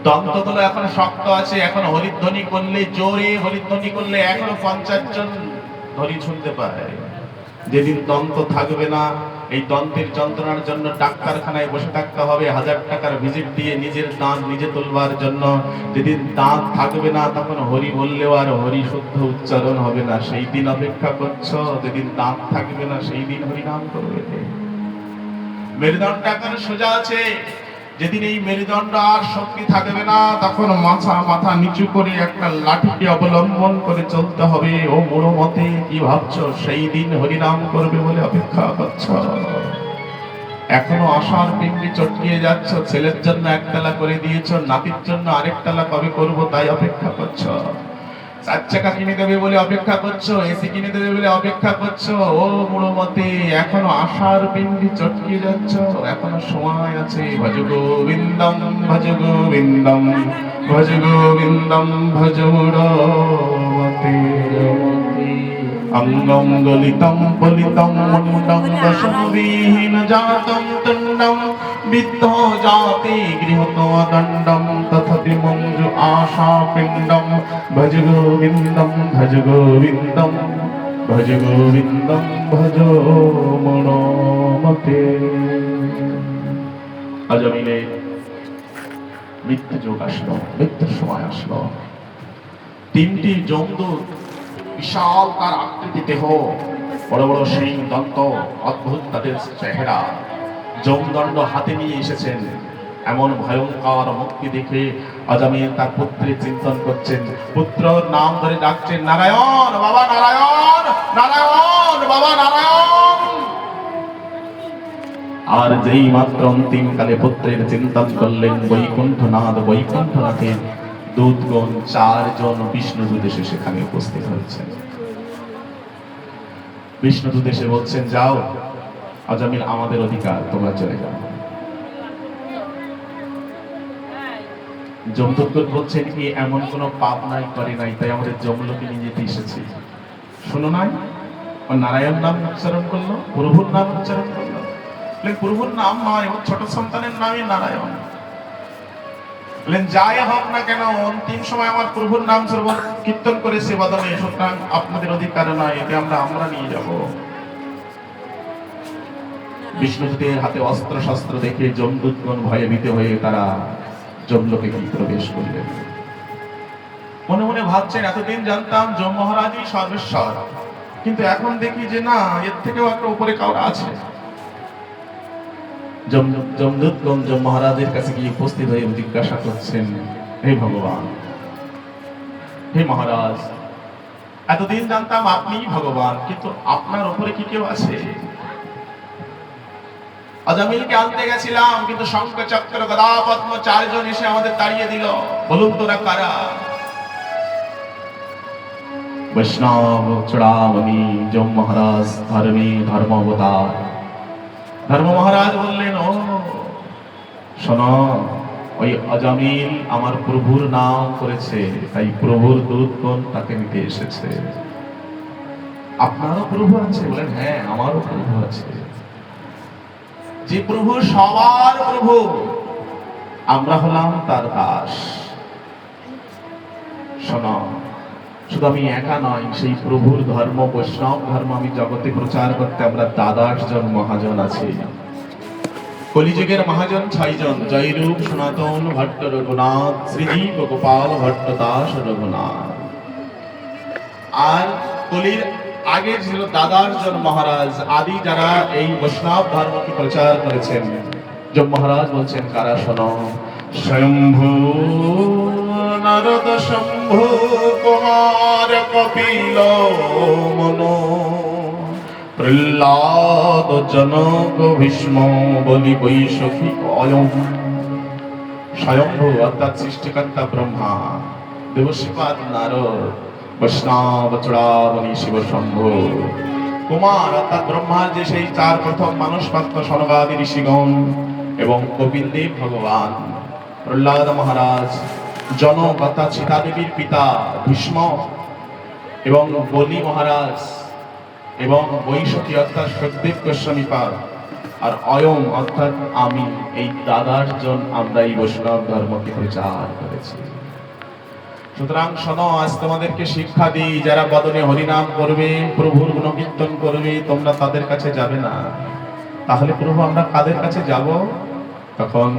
দন্তগুলো এখন শক্ত আছে, এখন হরিধ্বনি করলে, জোরে হরিধ্বনি করলে এখনো 50 জন হরি শুনতে পায়। যেদিন দন্ত থাকবে না, এই দন্তের যন্ত্রণার জন্য ডাক্তারখানায় বসে থাকতে হবে 1000 টাকার ভিজিট দিয়ে নিজের দাঁত নিজে তুলবার জন্য। যেদিন দাঁত থাকবে না, তখন হরি বললেও আর হরি শুদ্ধ উচ্চারণ হবে না। সেই দিন অপেক্ষা করছো, যেদিন দাঁত থাকবে না সেই দিন হরি নাম করবে। মেরুদণ্ড এখন সোজা আছে, যেদিন এই মেরুদণ্ড আর শক্তি থাকবে না, তখন মাথা নিচু করে একটা লাঠিকে অবলম্বন করে চলতে হবে। ও মোড়ো মতে কি ভাবছো, সেই দিন হরিনাম করবে বলে অপেক্ষা করছ? এখনো আশার পিণ্ডি চটকিয়ে যাচ্ছ। ছেলের জন্য একতলা করে দিয়েছ, নাতির জন্য আরেকতলা কবে করব তাই অপেক্ষা করছ। 4 চাকা কিনে দেবে বলে অপেক্ষা করছো, এসি কিনে দেবে বলে অপেক্ষা করছো। ও মুড়ো মতে এখনো আশার পিণ্ডি চটকিয়ে যাচ্ছ। এখনো সময় আছে। ভজ গোবিন্দম ভজ গোবিন্দম ভজ গোবিন্দম ভজ মুড়োমতে। অঙ্গম গলিতম বলিতম মুন্ডম দশমবিহীন জাতম তুণ্ডম বিদ্ধ জাতি গৃহত দণ্ডম তথাপি মঞ্জু আশা পিণ্ডম। ভজ গোবিন্দম ভজ গোবিন্দম ভজ গোবিন্দম ভজ মনোমতে। আজমিলে মৃত্যু যোগ আসলো, মৃত্যুর সময় আসলো। 3টি যমদূত, বিশাল তার আকৃতি দেহ, বড় বড় শিং দন্ত, অদ্ভুত তাদের চেহারা, যমদণ্ড হাতে নিয়ে এসেছেন। এমন ভয়ঙ্কর মুক্তি দেখে আজমির তার পুত্রের চিন্তন করছেন। পুত্র নাম ধরে ডাকছেন, নারায়ণ বাবা নারায়ণ, নারায়ণ বাবা নারায়ণ। আর যেই মাত্র অন্তিম কালে পুত্রের চিন্তন করলেন, বৈকুণ্ঠনাথ বৈকুণ্ঠনাথের দূতগণ 4 জন বিষ্ণুদূত এসে সেখানে উপস্থিত হয়েছেন। বিষ্ণুদূত এসে বলছেন, যাও আজমির আমাদের অধিকার, তোমরা চলে যাও। যমদূতগণ বলছেন, কি এমন কোনো পাপ নাই করে নাই, তাই আমাদের যমলোকে নিয়ে যেতে এসেছি। শোনো নাই, নারায়ণ নাম উচ্চারণ করলো, প্রভুর নাম উচ্চারণ করলো। প্রভুর নাম নয়, ওর ছোট সন্তানের নামই নারায়ণ। যাই হোক না কেন, অন্তিম সময় আমার প্রভুর নাম সর্ব কীর্তন করেছে বদলে, সুতরাং আপনাদের অধিকার নয়, এতে আমরা নিয়ে যাব। বিষ্ণুদূতের হাতে অস্ত্র শস্ত্র দেখে যমদূতগণ ভয়ে ভীত হয়ে তারা যমলোকে কি প্রবেশ করলেন। মনে মনে ভাবছেন, এতদিন জানতাম যম মহারাজই সর্বেশ্বর, কিন্তু এখন দেখি যে না, এর থেকেও একটা উপরে কাউরা আছে। যমদূতগণ যম মহারাজের কাছে গিয়ে উপস্থিত হয়ে জিজ্ঞাসা করছেন, হে ভগবান, হে মহারাজ, এতদিন জানতাম আপনিই ভগবান, কিন্তু আপনার উপরে কি কেউ আছে? আজমিলকে আনতে গেছিলাম, কিন্তু শঙ্খ চক্র গদা পদ্ম 4 জন এসে আমাদের তাড়িয়ে দিল। বলুন তোরা কারা? বৈষ্ণব চূড়ামণি যম মহারাজ, ধর্মী ধর্মাবতার। ধর্ম মহারাজ বললেন, ও শোনো, ওই আজমিল আমার প্রভুর নাম করেছে, তাই প্রভুর দূতগণ তাকে নিতে এসেছে। আপনারও প্রভু আছে? বলেন, হ্যাঁ আমারও প্রভু আছে। যে প্রভু সবার প্রভু, আমরা হলাম তার দাস। শোনো, শুধু আমি একা নয়, সেই প্রভুর ধর্ম বৈষ্ণব ধর্ম আমি জগতে প্রচার করতে আমরা দ্বাদশ জন মহাজন আছি। কলিযুগের মহাজন 6 জন, জয়রূপ সনাতন ভট্ট রঘুনাথ, শ্রীজীব গোপাল ভট্ট দাস রঘুনাথ। আর কলির আগে ছিল 12 জন মহারাজ, আদি যারা এই বৈষ্ণব ধর্মকে প্রচার করেছেন। যম মহারাজ বলছেন, কারা? শোনো, শম্ভু নারদ শম্ভু কুমার কপিল মনো, প্রহ্লাদ জনক ভীষ্ম বলি বৈশাখী অয়ম। স্বয়ম্ভু অর্থাৎ সৃষ্টিকর্তা ব্রহ্মা, দেবশ্রীপাদ নারদ, বৈষ্ণব চূড়ামণি শিব শম্ভু, কুমার অর্থাৎ ব্রহ্মার যে সেই 4 প্রথম মানুষ পাত্র সনগাদি ঋষিগণ, এবং কপিল দেব ভগবান, প্রহ্লাদ মহারাজ, জনক অর্থাৎ সীতা দেবীর পিতা ভীষ্ম, এবং বলি মহারাজ, এবং বৈশাখী অর্থাৎ সুখদেব গোস্বামীপাদ, আর অয়ম অর্থাৎ আমি, এই দাদার জন আমরা এই বৈষ্ণব ধর্মকে প্রচার করেছি। সুতরাং শোনো, আজ তোমাদেরকে শিক্ষা দিই, যারা বদনে হরিনাম করবে, প্রভুর গুণকীর্তন করবে, তোমরা তাদের কাছে যাবে না। তাহলে প্রভু আমরা কাদের কাছে যাব? তখন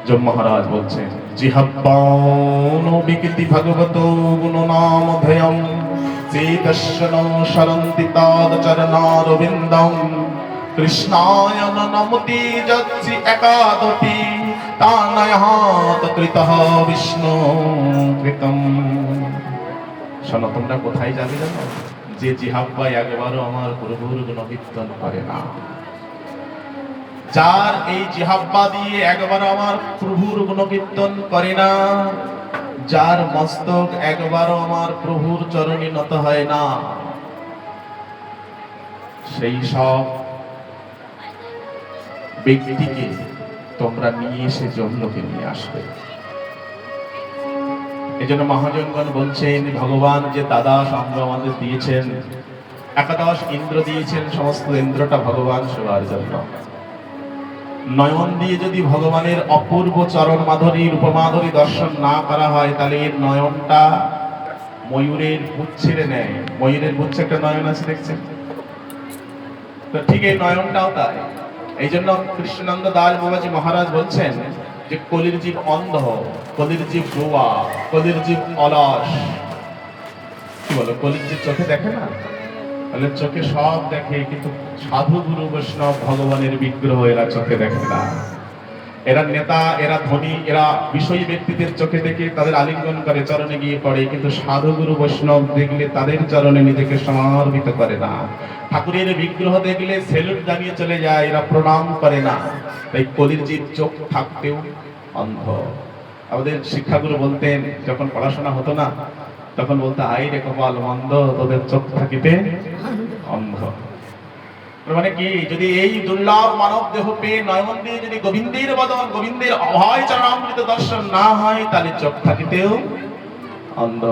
যম মহারাজ বলছেন, জিহ্বান বিকৃতি ভগবত গুণনাম ভয়ম চেতস্যন শরন্তি তাদ চরণারবিন্দম কৃষ্ণায় নমতি যচ্ছি একাদপি তানয়াত কৃতঃ বিষ্ণু কৃতম। শোনো, তোমরা কোথায় যাবে জানো? যে জিহ্বা একবারও আমার প্রভুর গুণকীর্তন করে না, যার এই জিহ্বা দিয়ে একবার আমার প্রভুর গুণকীর্তন করে না, যার মস্তক একবারও আমার প্রভুর চরণে নত হয় না, সেই সব ব্যক্তিকে তোমরা নিয়ে এসে জন্মকে নিয়ে আসবে। এই জন্য মহাজনগণ বলছেন, ভগবান যে দ্বাদশ অঙ্গ আমাদের দিয়েছেন, একাদশ ইন্দ্র দিয়েছেন, সমস্ত ইন্দ্রটা ভগবান সেবার জন্য। নয়ন দিয়ে যদি ভগবানের অপূর্ব চরণ মাধুরী রূপমাধুরী দর্শন না করা হয়, তাহলে এর নয়নটা ময়ূরের বুক ছেড়ে নেয়। ময়ূরের বুচ্ছে একটা নয়ন আছে, দেখছেন তো? ঠিক এই নয়নটাও তাই। এই জন্য কৃষ্ণানন্দ দাস বাবাজি মহারাজ বলছেন যে কলির জীব অন্ধ, কলির জীব রোয়া, কলির জীব অলস। কি বলো, কলির জীব চোখে দেখে না? তাহলে চোখে সব দেখে, কিন্তু সাধু গুরু বৈষ্ণব ভগবানের বিগ্রহ এরা চোখে দেখে না। এরা নেতা, এরা ধনী, এরা বিষয়ী ব্যক্তিদের চোখে দেখে তাদের আলিঙ্গন করে, চরণে গিয়ে পড়ে, কিন্তু সাধু গুরু বৈষ্ণব দেখলে তাদের চরণে নিজেকে সমর্পিত করে না। ঠাকুরের বিগ্রহ দেখলে সেলুট জানিয়ে চলে যায়, এরা প্রণাম করে না। তাই কলির জীব চোখ থাকতেও অন্ধ। আমাদের শিক্ষাগুরু বলতেন, যখন পড়াশোনা হতো না তখন বলতে, আই রে কপাল মন্দ, তোদের চোখ থাকিতে অন্ধ। মানে কি, যদি এই দুর্লভ মানব দেহ পেয়ে নয়ন দিয়ে যদি গোবিন্দের বদন, গোবিন্দের অভয় চরণামৃত দর্শন না হয়, তাহলে চোখ থাকিতেও অন্ধ।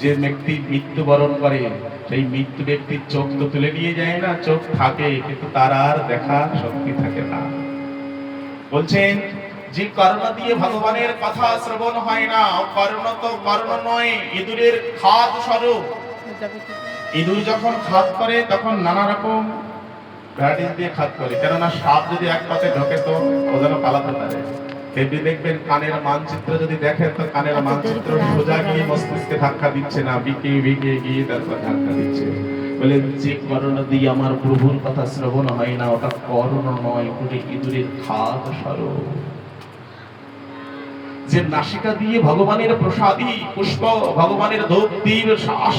যে ব্যক্তি মৃত্যুবরণ করে, সেই মৃত্যু ব্যক্তির চোখ তো তুলে নিয়ে যায় না, চোখ থাকে, কিন্তু তার আর দেখার শক্তি থাকে না। বলছেন, যে কর্ণ দিয়ে ভগবানের কথা শ্রবণ হয় না, কর্ণ তো কর্ণ নয়, ইঁদুরের খাদ স্বরূপ। ইঁদুর যখন খাদ করে তখন নানা রকম ভ্যারাইটিস দিয়ে খাদ করে, কেননা সাপ যদি এক পাতে ঢোকে তো ও যেন পালাতে পারে। তেমনি দেখবেন, কানের মানচিত্র যদি দেখেন তো কানের মানচিত্র সোজা গিয়ে মস্তিষ্কে ধাক্কা দিচ্ছে না, বিকে বিকে গিয়ে তারপর ধাক্কা দিচ্ছে। বলে, যে কর্ণ দিয়ে আমার প্রভুর কথা শ্রবণ হয় না, ওটা কর্ণ নয়, ওটা ইঁদুরের খাদ স্বরূপ। যে নাসিকা দিয়ে ভগবানের প্রসাদী পুষ্প, ভগবানের ধূপ দীপ শ্বাস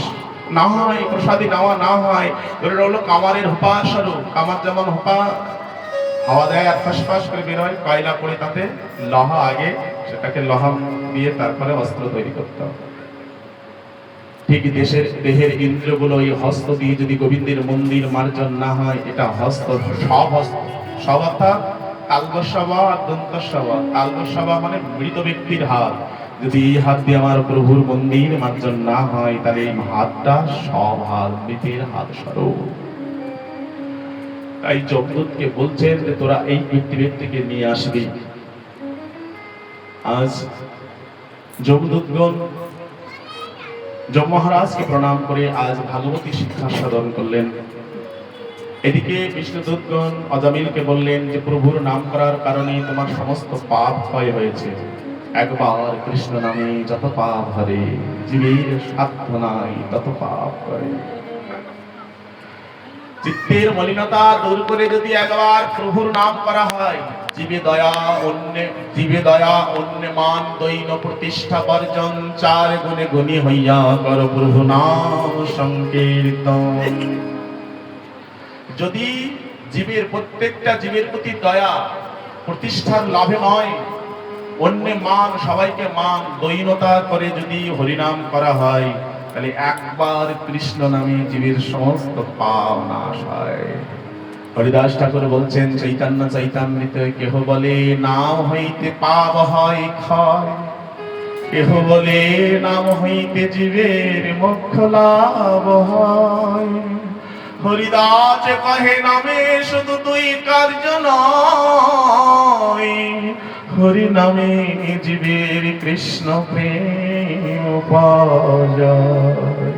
না হয়, প্রসাদী নেওয়া না হয়, ওটা হলো কামারের হোপা স্বরূপ। কামার যেমন হোপা হাওয়া দেয় আর ফাঁস করে বের হয়, কয়লা পড়ে তাতে লোহা, আগে সেটাকে লোহা দিয়ে তারপরে অস্ত্র তৈরি করতে হবে। ঠিক দেহের ইন্দ্রগুলো এই হস্ত দিয়ে যদি গোবিন্দের মন্দির মার্জন না হয়, এটা হস্ত সব অর্থাৎ কালগসভা আর দন্তসভা। কালগসভা মানে মৃত ব্যক্তির হাত, যদি এই হাত দিয়ে আমার প্রভুর মন্দির মার্জন না হয়, তাহলে এই হাতটা সব হাত মৃতের হাত স্বরূপ। তাই যমদূতকে বলছেন যে তোরা এই ব্যক্তিকে নিয়ে আসবি। আজ যমদূতগণ যম মহারাজকে প্রণাম করে আজ ভাগবতী শিক্ষা সাধন করলেন। এদিকে বিষ্ণুদূতগণ অজামিলকে বললেন যে প্রভুর নাম করার কারণে তোমার সমস্ত পাপ ক্ষয় হয়েছে। একবার কৃষ্ণ নামে যত পাপ হরে, জীবের সাধ্য নাই তত পাপ করে। চিত্তের মলিনতা দূর করে যদি একবার প্রভুর নাম করা হয়, জীবে দয়া অন্য মান দৈন প্রতিষ্ঠা বর্জন, চার গুণে গুণী হইয়া কর প্রভু নাম সংকীর্তন। যদি জীবের প্রত্যেকটা জীবের প্রতি দয়া প্রতিষ্ঠার লাভে নয়, অন্য মান, সবাইকে মান দৈনতা করে যদি হরিনাম করা হয়, তাহলে একবার কৃষ্ণ নামে জীবের সমস্ত পাপ নাশ হয়। হরিদাস ঠাকুর বলছেন, চৈতন্য চৈতামৃত কেহ বলে নাম হইতে পাপ হয় ক্ষয়, কেহ বলে নাম হইতে জীবের মোক্ষ লাভ হয়। হরিদাস কহে নামে শুধু তুই কার্য নয়, হরি নামে জীবের কৃষ্ণ প্রেম পাওয়া যায়।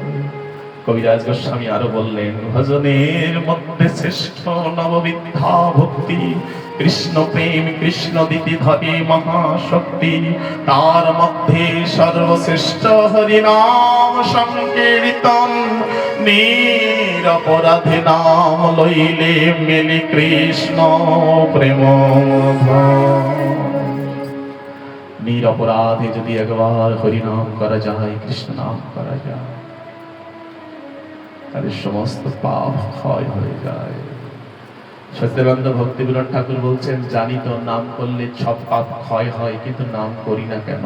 কবিরাজ গোস্বামী আরো বললেন, ভজনের মধ্যে শ্রেষ্ঠ নববিদ্যা ভক্তি, কৃষ্ণ প্রেম কৃষ্ণ দিতি ধরে মহাশক্তি, তার মধ্যে সর্বশ্রেষ্ঠ হরিনাম সংকীর্তন, নিরপরাধে নাম লইলে মেলে কৃষ্ণ প্রেম। নিরপরাধে যদি একবার হরিনাম করা যায়, কৃষ্ণ নাম করা যায়, তাদের সমস্ত পাপ ক্ষয় হয়ে যায়। সত্যবানন্দ ভক্তিবিনোদ ঠাকুর বলছেন, জানি তো নাম করলে সব পাপ ক্ষয় হয়, কিন্তু নাম করি না কেন?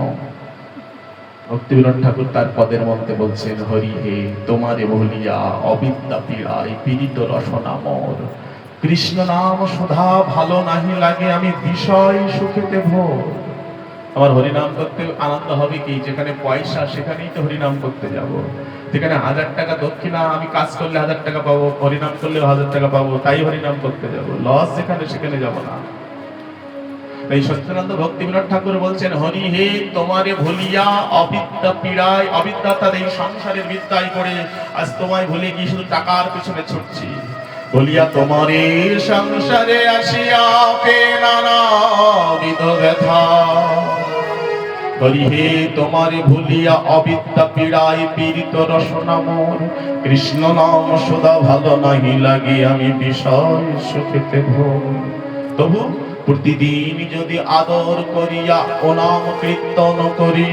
ভক্তিবিনোদ ঠাকুর তার পদের মধ্যে বলছেন, হরি হে তোমারে বলিয়া অবিদ্যা পীড়ায় পীড়িত রসনামর, কৃষ্ণ নাম সুধা ভালো নাহি লাগে, আমি বিষয় সুখেতে ভোর। আমার হরিনাম করতে আনন্দ হবে কি? যেখানে পয়সা সেখানেই তো হরিনাম করতে যাব। যেখানে 1000 টাকা দক্ষিণা, আমি কাজ করলে 1000 টাকা পাবো, হরিনাম করলে 1000 টাকা পাবো, তাই হরিনাম করতে যাব। লস যেখানে সেখানে যাব না। এই সত্যানন্দ ভক্তিবিনোদ ঠাকুর বলছেন, হরি হে তোমারে ভুলিয়া অবিদ্যা পীড়ায়, অবিদ্যা তার এই সংসারের বিদ্যায় পড়ে আজ তোমায় ভুলে গিয়ে শুধু টাকার পিছনে ছুটছি। বলিয়া তোমারে সংসারে আসিয়া পে নানাবিধ ব্যথা, হরি হে তোমারে ভুলিয়া অবিদ্যা পীড়ায় পীড়িত রসনা মোর, কৃষ্ণ নাম সদা ভালো নাহি লাগে, আমি বিষয় সুখেতে ভোর। তবু প্রতিদিন যদি আদর করিয়া ও নাম কীর্তন করি,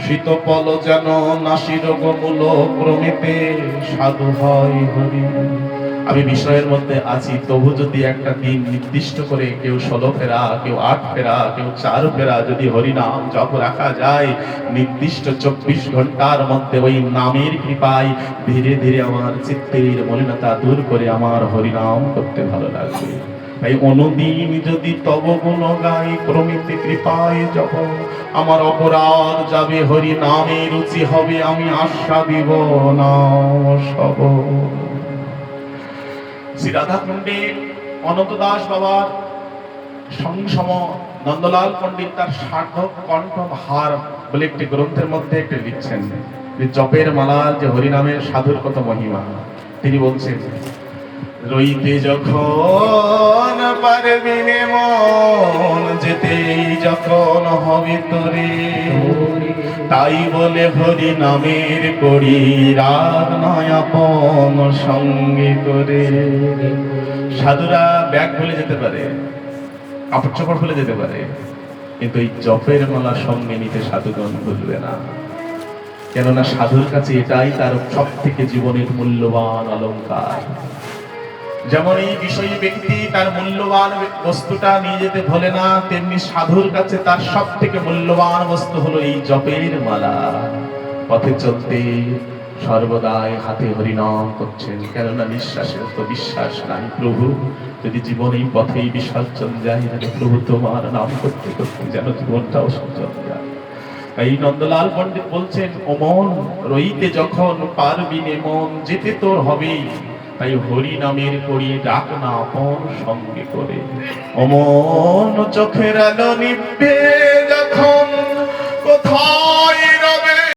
শীতপল যেন নাসি রোগ মূল ক্রমেতে সাধু হয় হরি। আমি বিষয়ের মধ্যে আছি, তবু যদি একটা দিন নির্দিষ্ট করে কেউ 16 ফেরা, কেউ 8 ফেরা, কেউ 4 ফেরা যদি হরিনাম জপ রাখা যায়, নির্দিষ্ট 24 ঘন্টার মধ্যে ওই নামের কৃপায় ধীরে ধীরে আমার চিত্তের মলিনতা দূর করে আমার হরিনাম করতে ভালো লাগবে। তাই অনুদিন যদি তব গুণ গাই, ক্রমিতে কৃপায় জপ আমার অপরাধ যাবে, হরি নামে রুচি হবে, আমি আশা দিব না সব। শ্রী রাধাকুণ্ডে অনন্ত দাস বাবার সংসম নন্দলাল পণ্ডিত তার সার্থক কণ্ঠ ভার বলে একটি গ্রন্থের মধ্যে একটি লিখছেন, যে জপের মালার যে হরিনামের সাধুর কত মহিমা। তিনি বলছেন, রইতে যখন পারবি নে মন, যেতেই যখন হবে তোরে, তাই বলে হরি নামের করি রাগ নয় আপন সঙ্গে করে। সাধুরা ব্যাগ ভুলে যেতে পারে, কাপড় চোপড় ভুলে যেতে পারে, কিন্তু এই জপের মালা সঙ্গে নিতে সাধুগণ ভুলবে না। কেননা সাধুর কাছে এটাই তার সব থেকে জীবনের মূল্যবান অলংকার। যেমন এই বিষয়ী ব্যক্তি তার মূল্যবান বস্তুটা নিয়ে যেতে ভোলে না, তেমনি সাধুর কাছে তার সব থেকে মূল্যবান বস্তু হলো এই জপের মালা। পথে চলতে সর্বদাই হাতে হরিনাম করছেন, কেননা নিঃশ্বাসের তো বিশ্বাস নাই। প্রভু যদি জীবন এই পথেই বিসর্জন যায়, তাহলে প্রভু তোমার নাম করতে করতে যেন জীবনটাও সজ্জন যায়। এই নন্দলাল পণ্ডিত বলছেন, ও মন, রইতে যখন পারবি নে মন, যেতে তোর হবেই, তাই হরি নামের করি ডাক না আপন সঙ্গে করে। অমন চোখের আলো নিভবে যখন, কোথায়